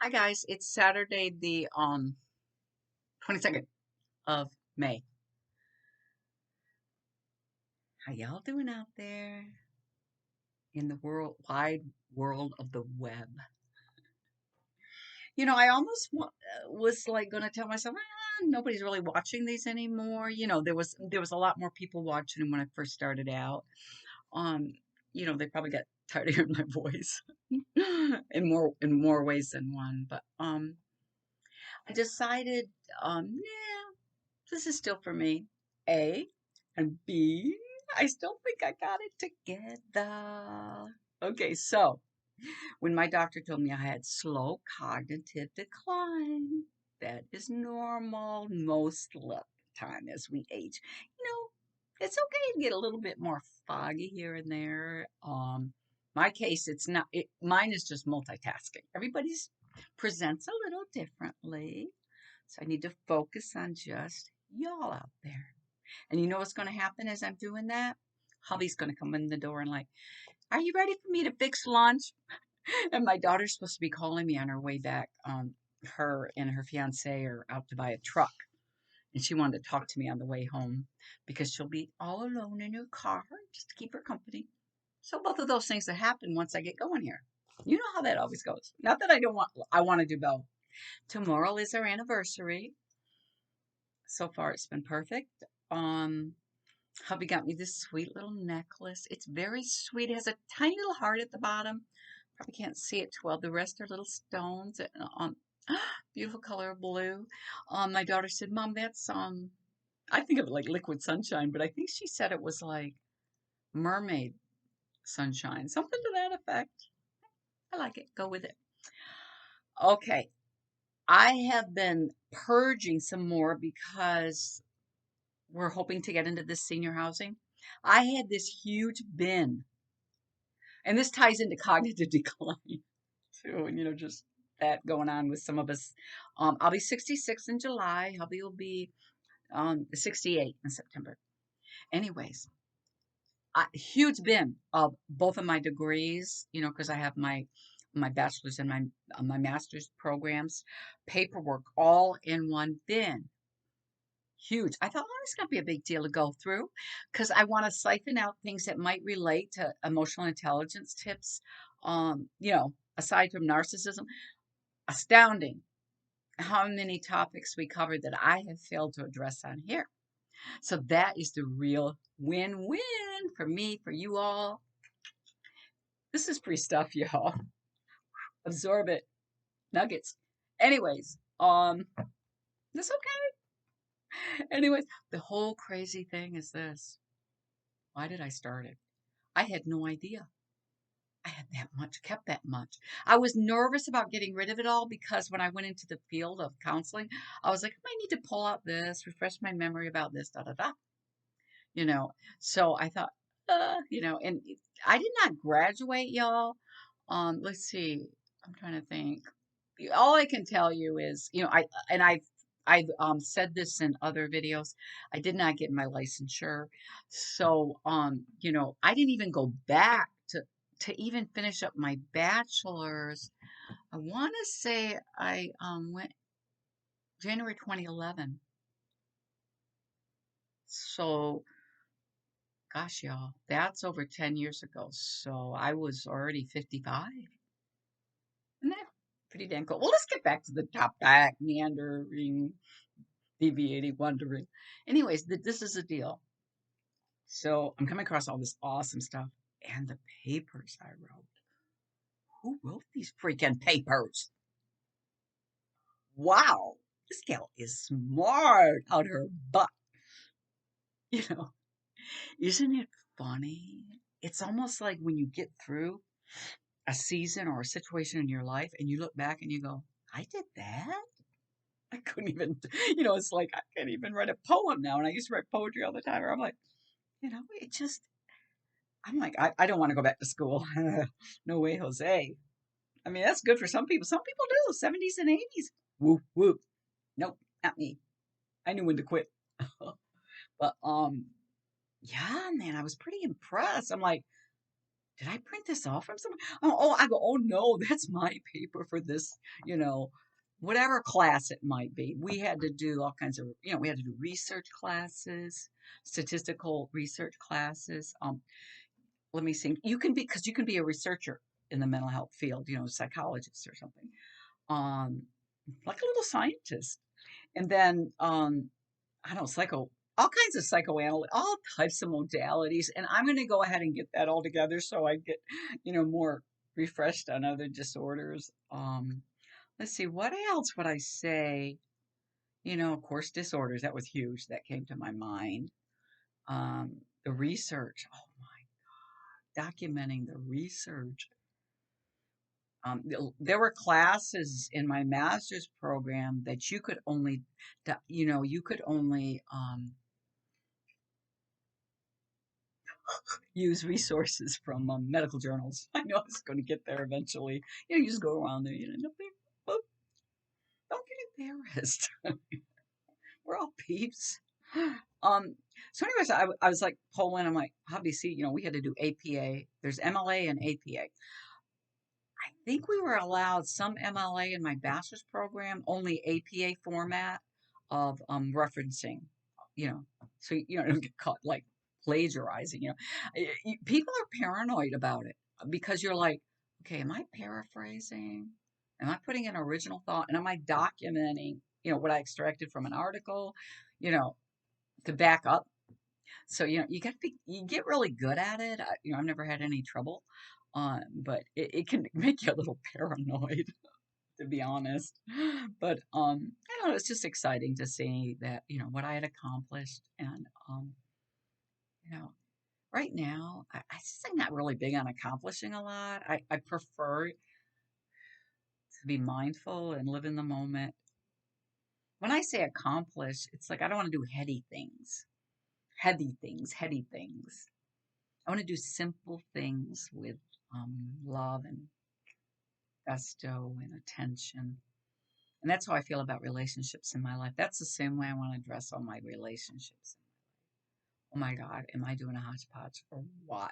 Hi guys, it's Saturday the 22nd of May. How y'all doing out there in the wide world of the web? I almost was like going to tell myself, nobody's really watching these anymore. There was a lot more people watching them when I first started out. Um, they probably got tired of hearing my voice in more ways than one. But I decided, yeah, this is still for me. A and B, I still think I got it together. Okay, so when my doctor told me I had slow cognitive decline, that is normal most of the time as we age. You know, it's okay to get a little bit more foggy here and there. My case, it's not. Mine is just multitasking. Everybody's presents a little differently, so I need to focus on just y'all out there. And you know what's going to happen as I'm doing that? Hubby's going to come in the door and like, are you ready for me to fix lunch? And my daughter's supposed to be calling me on her way back. Her and her fiance are out to buy a truck, and she wanted to talk to me on the way home because she'll be all alone in her car just to keep her company. So both of those things that happen once I get going here. You know how that always goes. Not that I don't want. I want to do both. Tomorrow is our anniversary. So far, it's been perfect. Um, Hubby got me this sweet little necklace. It's very sweet. It has a tiny little heart at the bottom. Probably can't see it too well. The rest are little stones. Beautiful color of blue. My daughter said, "Mom, that's I think of it like liquid sunshine, but I think she said it was like mermaid sunshine, something to that effect. I like it. Go with it." Okay, I have been purging some more because we're hoping to get into this senior housing. I had this huge bin, and this ties into cognitive decline too, and just that going on with some of us. I'll be 66 in July. Hubby will be 68 in September. Anyways, huge bin of both of my degrees, because I have my bachelor's and my master's programs, paperwork all in one bin. Huge. I thought, it's going to be a big deal to go through because I want to siphon out things that might relate to emotional intelligence tips. Aside from narcissism, astounding how many topics we covered that I have failed to address on here. So that is the real win-win for me, for you all. This is free stuff, y'all. Absorb it. Nuggets. Anyways, that's okay. Anyways, the whole crazy thing is this. Why did I start it? I had no idea I had that much, kept that much. I was nervous about getting rid of it all because when I went into the field of counseling, I was like, I might need to pull out this, refresh my memory about this, da da da. You know, so I thought, and I did not graduate, y'all. Let's see. I'm trying to think. All I can tell you is, I've said this in other videos. I did not get my licensure. So, I didn't even go back to even finish up my bachelor's. I want to say I went January 2011. So, gosh, y'all, that's over 10 years ago. So I was already 55. Isn't that pretty damn cool? Well, let's get back to the topic, meandering, deviating, wondering. Anyways, this is a deal. So I'm coming across all this awesome stuff and the papers I wrote. Who wrote these freaking papers? Wow, this gal is smart out her butt. You know, isn't it funny? It's almost like when you get through a season or a situation in your life and you look back and you go, I did that? I couldn't even, it's like I can't even write a poem now. And I used to write poetry all the time. Or I'm like, it just, I'm like, I don't want to go back to school. No way, Jose. I mean, that's good for some people. Some people do, 70s and 80s. Whoop, whoop. Nope, not me. I knew when to quit. But, yeah, man, I was pretty impressed. I'm like, did I print this off from someone? Oh, I go, oh no, that's my paper for this, you know, whatever class it might be. We had to do all kinds of, we had to do research classes, statistical research classes. Let me see. You can be, because you can be a researcher in the mental health field, psychologist or something, um, like a little scientist. And then, I don't know, all kinds of psychoanalysis, all types of modalities. And I'm going to go ahead and get that all together so I get, more refreshed on other disorders. Let's see, what else would I say? Of course, disorders, that was huge. That came to my mind. The research, oh my, documenting the research. There were classes in my master's program that you could only use resources from medical journals. I know I was going to get there eventually. You just go around there, don't get embarrassed. We're all peeps. Um, so anyways, I was like polling. I'm like, how do you see? We had to do APA. There's MLA and APA. I think we were allowed some MLA in my bachelor's program, only APA format of referencing, you know, so you don't get caught like plagiarizing. People are paranoid about it because you're like, okay, am I paraphrasing? Am I putting an original thought? And am I documenting, what I extracted from an article, you know, to back up? So, you get really good at it. I've never had any trouble, but it can make you a little paranoid, to be honest. But I don't know. It's just exciting to see that what I had accomplished, and you know, right now I just am not really big on accomplishing a lot. I prefer to be mindful and live in the moment. When I say accomplish, it's like I don't want to do heady things. I want to do simple things with love and gusto and attention. And that's how I feel about relationships in my life. That's the same way I want to address all my relationships. Oh my God, am I doing a hodgepodge or what?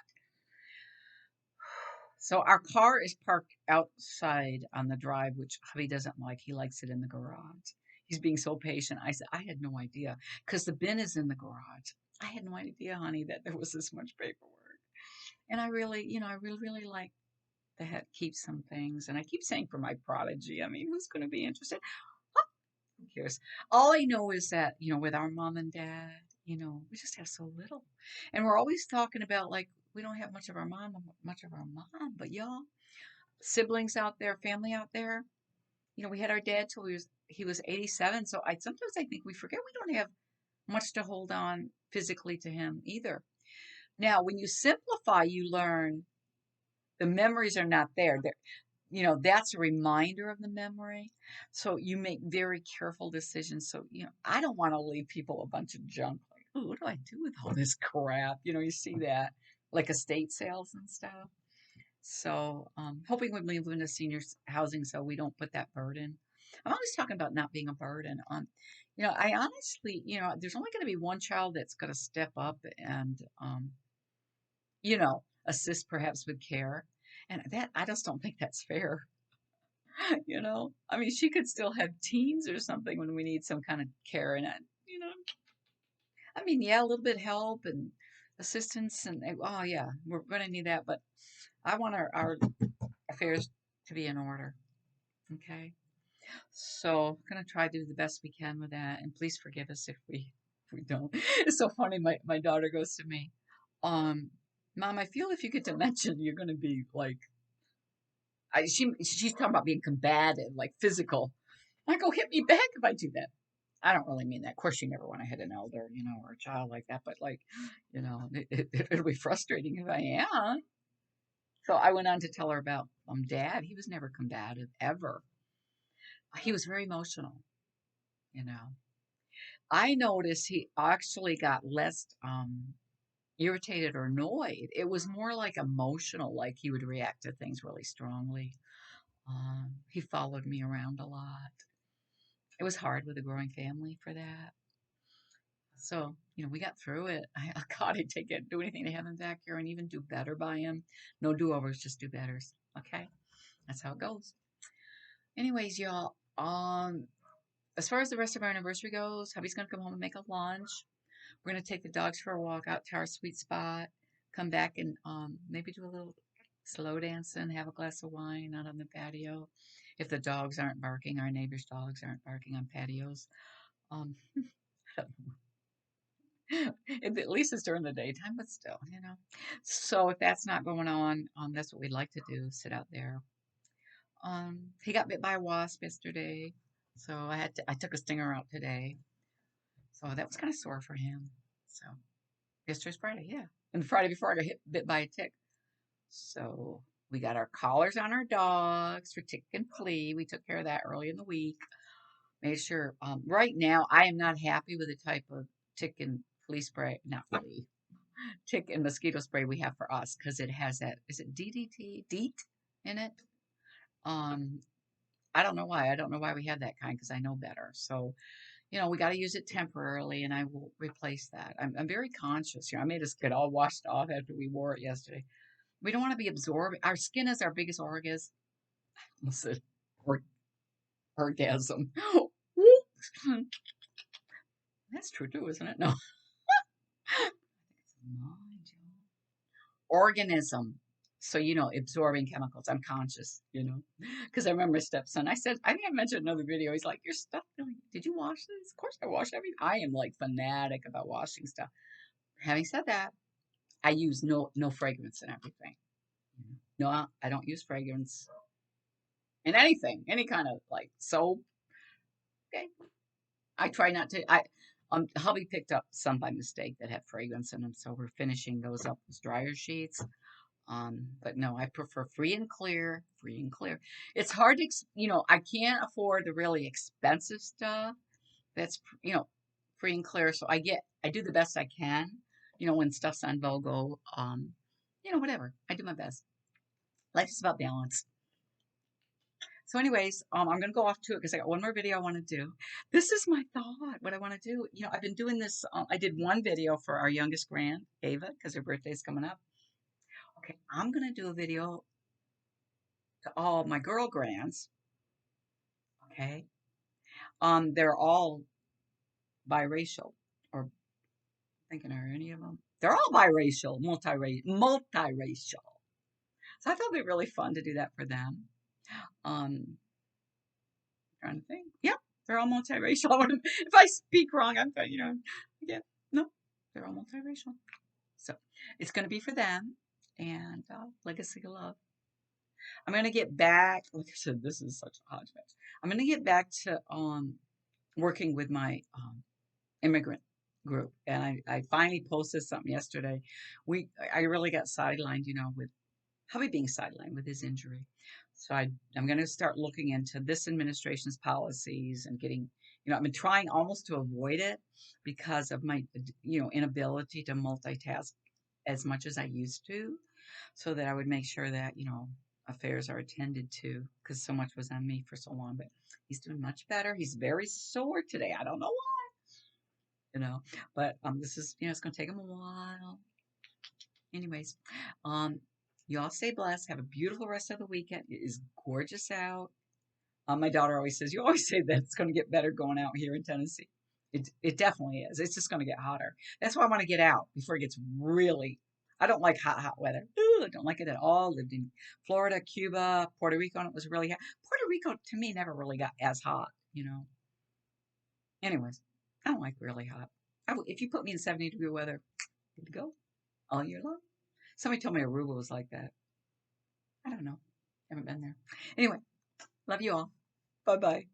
So our car is parked outside on the drive, which hubby doesn't like. He likes it in the garage. He's being so patient. I said, I had no idea because the bin is in the garage. I had no idea, honey, that there was this much paperwork. And I really, I really, really like that keep some things. And I keep saying for my prodigy, I mean, who's going to be interested? Huh, who cares? All I know is that, with our mom and dad, we just have so little. And we're always talking about like, we don't have much of our mom, but y'all, siblings out there, family out there, we had our dad till he was 87. So sometimes I think we forget we don't have much to hold on physically to him either. Now, when you simplify, you learn the memories are not there. That's a reminder of the memory. So you make very careful decisions. So, I don't want to leave people a bunch of junk. Like, oh, what do I do with all this crap? You see that like estate sales and stuff. So, hoping when we move into seniors housing, so we don't put that burden. I'm always talking about not being a burden on, I honestly, there's only going to be one child that's going to step up and, assist perhaps with care. And that, I just don't think that's fair. I mean, she could still have teens or something when we need some kind of care. And, you know, I mean, yeah, a little bit help and assistance. And, oh, yeah, we're going to need that. But I want our affairs to be in order. Okay. So I'm going to try to do the best we can with that. And please forgive us if we don't. It's so funny. My daughter goes to me, um, Mom, I feel if you get dementia, you're going to be like, she's talking about being combative, like physical. I go, hit me back if I do that. I don't really mean that. Of course, you never want to hit an elder, or a child like that. But like, it'll be frustrating if I am. So I went on to tell her about Dad. He was never combative ever. He was very emotional. You know, I noticed he actually got less irritated or annoyed. It was more like emotional, like he would react to things really strongly. He followed me around a lot. It was hard with a growing family for that. So, we got through it. God, I'd do anything to have him back here and even do better by him. No do-overs, just do betters. Okay? That's how it goes. Anyways, y'all, as far as the rest of our anniversary goes, hubby's gonna come home and make a lunch. We're gonna take the dogs for a walk out to our sweet spot, come back and maybe do a little slow dancing, have a glass of wine out on the patio. If the dogs aren't barking, our neighbors' dogs aren't barking on patios. Um, at least it's during the daytime, but still. So if that's not going on, that's what we'd like to do, sit out there. He got bit by a wasp yesterday, so I took a stinger out today. So that was kind of sore for him. So yesterday's Friday, yeah. And the Friday before I got bit by a tick. So we got our collars on our dogs for tick and flea. We took care of that early in the week. Made sure, right now, I am not happy with the type of tick and flea spray, not flea, tick and mosquito spray we have for us because it has that, is it DDT, DEET in it? Um, I don't know why. I don't know why we have that kind because I know better. So, we got to use it temporarily and I will replace that. I'm very conscious. I made us get all washed off after we wore it yesterday. We don't want to be absorbed. Our skin is our biggest orgasm. Listen, orgasm. That's true too, isn't it? No. Organism. So, absorbing chemicals. I'm conscious. Because I remember my stepson. I think I mentioned another video. He's like, your stuff, did you wash this? Of course I wash everything. I am like fanatic about washing stuff. Having said that, I use no fragrance in everything. No, I don't use fragrance in anything, any kind of like soap. Okay. I try not to. Hubby picked up some by mistake that had fragrance in them, so we're finishing those up as dryer sheets. But no, I prefer free and clear, free and clear. It's hard to, I can't afford the really expensive stuff that's, free and clear. So I do the best I can, when stuff's on BOGO, whatever. I do my best. Life is about balance. So anyways, I'm going to go off to it because I got one more video I want to do. This is my thought, what I want to do. I've been doing this. I did one video for our youngest grand, Ava, because her birthday's coming up. Okay, I'm going to do a video to all my girl grands. Okay. They're all biracial, or thinking are any of them? They're all biracial, multiracial. So I thought it'd be really fun to do that for them. Trying to think. Yeah, they're all multiracial. If I speak wrong, again, no, they're all multiracial. So it's going to be for them and legacy of love. I'm going to get back. Like I said, this is such a hodgepodge. I'm going to get back to working with my immigrant group, and I finally posted something yesterday. I really got sidelined, with hubby being sidelined with his injury. So I'm going to start looking into this administration's policies and getting, I've been trying almost to avoid it because of my, inability to multitask as much as I used to, so that I would make sure that, affairs are attended to because so much was on me for so long. But he's doing much better. He's very sore today. I don't know why, but this is, it's going to take him a while. Anyways, you all stay blessed. Have a beautiful rest of the weekend. It is gorgeous out. My daughter always says, you always say that it's going to get better going out here in Tennessee. It definitely is. It's just going to get hotter. That's why I want to get out before it gets really, I don't like hot weather. Ooh, I don't like it at all. Lived in Florida, Cuba, Puerto Rico, and it was really hot. Puerto Rico, to me, never really got as hot. Anyways, I don't like really hot. If you put me in 70-degree weather, good to go all year long. Somebody told me Aruba was like that. I don't know. Haven't been there. Anyway, love you all. Bye-bye.